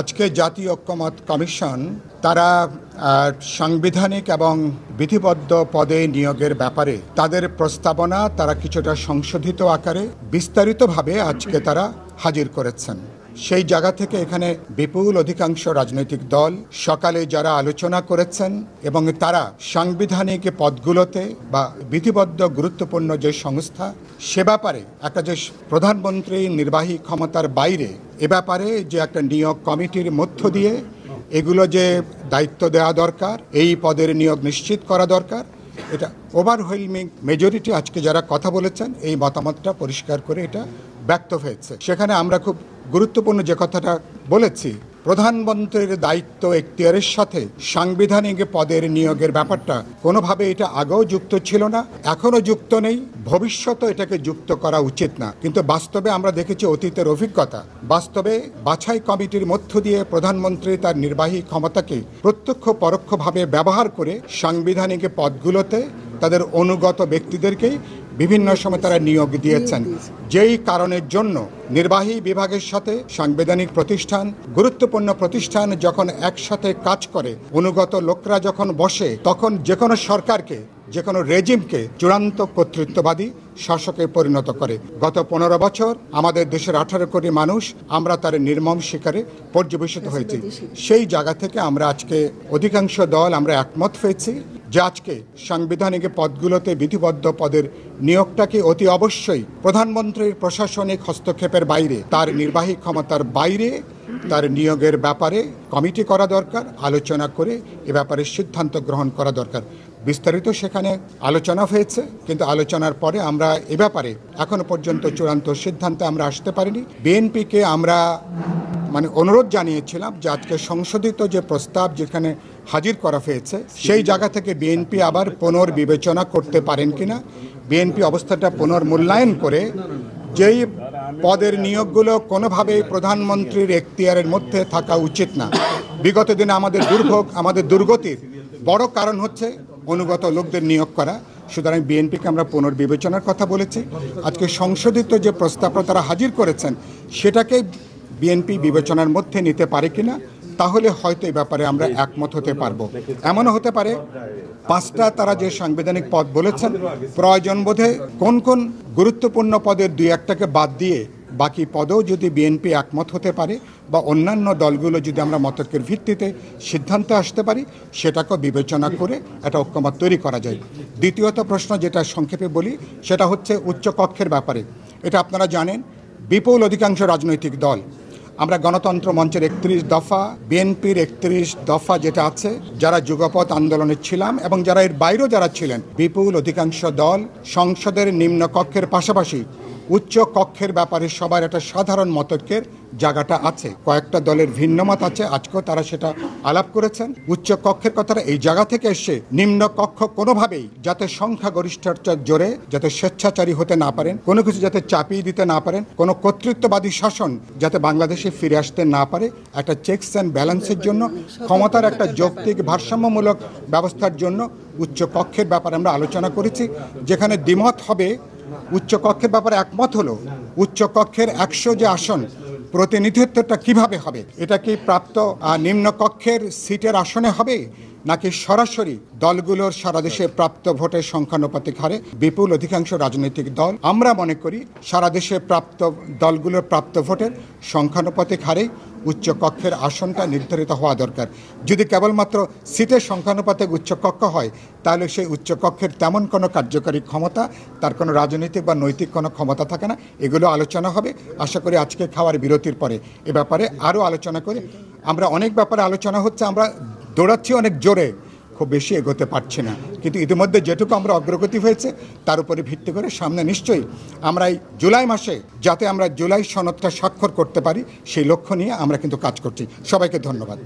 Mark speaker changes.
Speaker 1: আজকে জাতীয় ঐক্যমত কমিশন তারা সাংবিধানিক এবং বিধিবদ্ধ পদে নিয়োগের ব্যাপারে তাদের প্রস্তাবনা তারা কিছুটা সংশোধিত আকারে বিস্তারিতভাবে আজকে তারা হাজির করেছেন। সেই জায়গা থেকে এখানে বিপুল অধিকাংশ রাজনৈতিক দল সকালে যারা আলোচনা করেছেন এবং তারা সাংবিধানিক পদগুলোতে বা বিধিবদ্ধ গুরুত্বপূর্ণ যে সংস্থা সে ব্যাপারে একটা যে প্রধানমন্ত্রী নির্বাহী ক্ষমতার বাইরে এ ব্যাপারে যে একটা নিয়োগ কমিটির মধ্য দিয়ে এগুলো যে দায়িত্ব দেওয়া দরকার, এই পদের নিয়োগ নিশ্চিত করা দরকার, এটা ওভারওয়েলমিং মেজরিটি আজকে যারা কথা বলেছেন এই মতামতটা পরিষ্কার করে এটা ব্যক্ত হয়েছে। সেখানে আমরা খুব গুরুত্বপূর্ণ যে কথাটা বলেছি, প্রধানমন্ত্রীর দায়িত্ব এখতিয়ারের সাথে সাংবিধানিক পদের নিয়োগের ব্যাপারটা কোনোভাবে এটা আগেও যুক্ত ছিল না, এখনও যুক্ত নেই, ভবিষ্যতেও এটাকে যুক্ত করা উচিত না। কিন্তু বাস্তবে আমরা দেখেছি অতীতের অভিজ্ঞতা, বাস্তবে বাছাই কমিটির মধ্য দিয়ে প্রধানমন্ত্রী তার নির্বাহী ক্ষমতাকে প্রত্যক্ষ পরোক্ষভাবে ব্যবহার করে সাংবিধানিক পদগুলোতে তাদের অনুগত ব্যক্তিদেরকেই বিভিন্ন সময় তারা নিয়োগ দিয়েছেন, যেই কারণের জন্য নির্বাহী বিভাগের সাথে সাংবিধানিক প্রতিষ্ঠান, গুরুত্বপূর্ণ প্রতিষ্ঠান যখন একসাথে কাজ করে, অনুগত লোকরা যখন বসে, তখন যে কোনো সরকারকে, যে কোনো রেজিমকে চূড়ান্ত কর্তৃত্ববাদী শাসকে পরিণত করে। গত 15 বছর আমাদের দেশের 18 কোটি মানুষ আমরা তার নির্মম শিকারে পর্যবেসিত হয়েছি। সেই জায়গা থেকে আমরা আজকে অধিকাংশ দল আমরা একমত হয়েছি যে আজকে সাংবিধানিক পদগুলোতে বিধিবদ্ধ পদের নিয়োগটাকে অতি অবশ্যই প্রধানমন্ত্রীর প্রশাসনিক হস্তক্ষেপের বাইরে, তার নির্বাহী ক্ষমতার বাইরে তার নিয়োগের ব্যাপারে কমিটি করা দরকার, আলোচনা করে এ ব্যাপারে সিদ্ধান্ত গ্রহণ করা দরকার। বিস্তারিত সেখানে আলোচনা হয়েছে, কিন্তু আলোচনার পরে আমরা এ ব্যাপারে এখনো পর্যন্ত চূড়ান্ত সিদ্ধান্তে আমরা আসতে পারিনি। বিএনপিকে আমরা অনুরোধ জানিয়েছিলাম যে আজকে সংশোধিত যে প্রস্তাব যেখানে হাজির করা হয়েছে সেই জায়গা থেকে বিএনপি আবার পুনর্বিবেচনা করতে পারেন কিনা, বিএনপি অবস্থাটা পুনর্মূল্যায়ন করে যেই পদের নিয়োগগুলো কোনোভাবেই প্রধানমন্ত্রীর এখতিয়ারের মধ্যে থাকা উচিত না। বিগত দিনে আমাদের দুর্ভোগ, আমাদের দুর্গতির বড় কারণ হচ্ছে অনুগত লোকদের নিয়োগ করা। সুতরাং বিএনপিকে আমরা পুনর্বিবেচনার কথা বলেছি। আজকে সংশোধিত যে প্রস্তাব তারা হাজির করেছেন সেটাকে বিএনপি বিবেচনার মধ্যে নিতে পারে কিনা, তাহলে হয়তো এই ব্যাপারে আমরা একমত হতে পারবো। এমনও হতে পারে 5টা তারা যে সাংবিধানিক পদ বলেছেন, প্রয়োজন বোধে কোন কোন গুরুত্বপূর্ণ পদের 2-1টাকে বাদ দিয়ে বাকি পদেও যদি বিএনপি একমত হতে পারে বা অন্যান্য দলগুলো যদি আমরা মতকের ভিত্তিতে সিদ্ধান্তে আসতে পারি, সেটাকেও বিবেচনা করে একটা ঐক্যমত তৈরি করা যায়। দ্বিতীয়ত প্রশ্ন যেটা সংক্ষেপে বলি সেটা হচ্ছে উচ্চকক্ষের ব্যাপারে। এটা আপনারা জানেন, বিপুল অধিকাংশ রাজনৈতিক দল আমরা গণতন্ত্র মঞ্চের 31 দফা, বিএনপির 31 দফা যেটা আছে, যারা যুগপৎ আন্দোলনে ছিলাম এবং যারা এর বাইরেও যারা ছিলেন, বিপুল অধিকাংশ দল সংসদের নিম্ন কক্ষের পাশাপাশি উচ্চ কক্ষের ব্যাপারে সবার একটা সাধারণ মতকের জায়গাটা আছে। কয়েকটা দলের ভিন্ন মত আছে, আজকেও তারা সেটা আলাপ করেছেন। উচ্চ কক্ষের কথাটা এই জায়গা থেকে এসে নিম্ন কক্ষ কোনোভাবেই যাতে সংখ্যাগরিষ্ঠতার জোরে যাতে স্বেচ্ছাচারী হতে না পারেন, কোনো কিছু যাতে চাপিয়ে দিতে না পারেন, কোনো কর্তৃত্ববাদী শাসন যাতে বাংলাদেশে ফিরে আসতে না পারে, একটা চেকস অ্যান্ড ব্যালেন্সের জন্য, ক্ষমতার একটা যৌক্তিক ভারসাম্যমূলক ব্যবস্থার জন্য উচ্চ কক্ষের ব্যাপারে আমরা আলোচনা করেছি। যেখানে দ্বিমত হবে, উচ্চ কক্ষের ব্যাপারে একমত হলো উচ্চ কক্ষের 100 যে আসন প্রতিনিধিত্বটা কিভাবে হবে, এটা কি প্রাপ্ত নিম্ন কক্ষের সিটের আসনে হবে নাকি সরাসরি দলগুলোর সারা দেশে প্রাপ্ত ভোটের সংখ্যানুপাতিক হারে? বিপুল অধিকাংশ রাজনৈতিক দল আমরা মনে করি সারা দেশে প্রাপ্ত দলগুলোর প্রাপ্ত ভোটের সংখ্যানুপাতিক হারে উচ্চ কক্ষের আসনটা নির্ধারিত হওয়া দরকার। যদি কেবলমাত্র সিটের সংখ্যানুপাতিক উচ্চ কক্ষ হয় তাহলে সেই উচ্চ কক্ষের তেমন কোনো কার্যকারী ক্ষমতা, তার কোনো রাজনৈতিক বা নৈতিক কোনো ক্ষমতা থাকে না। এগুলো আলোচনা হবে, আশা করি আজকে খাওয়ার বিরতির পরে এ ব্যাপারে আরও আলোচনা করে। আমরা অনেক ব্যাপারে আলোচনা হচ্ছে, আমরা দৌড়াচ্ছি অনেক জোরে, খুব বেশি এগোতে পারছি না, কিন্তু ইতিমধ্যে যেটুকু আমরা অগ্রগতি হয়েছে তার উপরে ভিত্তি করে সামনে নিশ্চয়ই আমরা এই জুলাই মাসে যাতে আমরা জুলাই সনদটা স্বাক্ষর করতে পারি সেই লক্ষ্য নিয়ে আমরা কিন্তু কাজ করছি। সবাইকে ধন্যবাদ।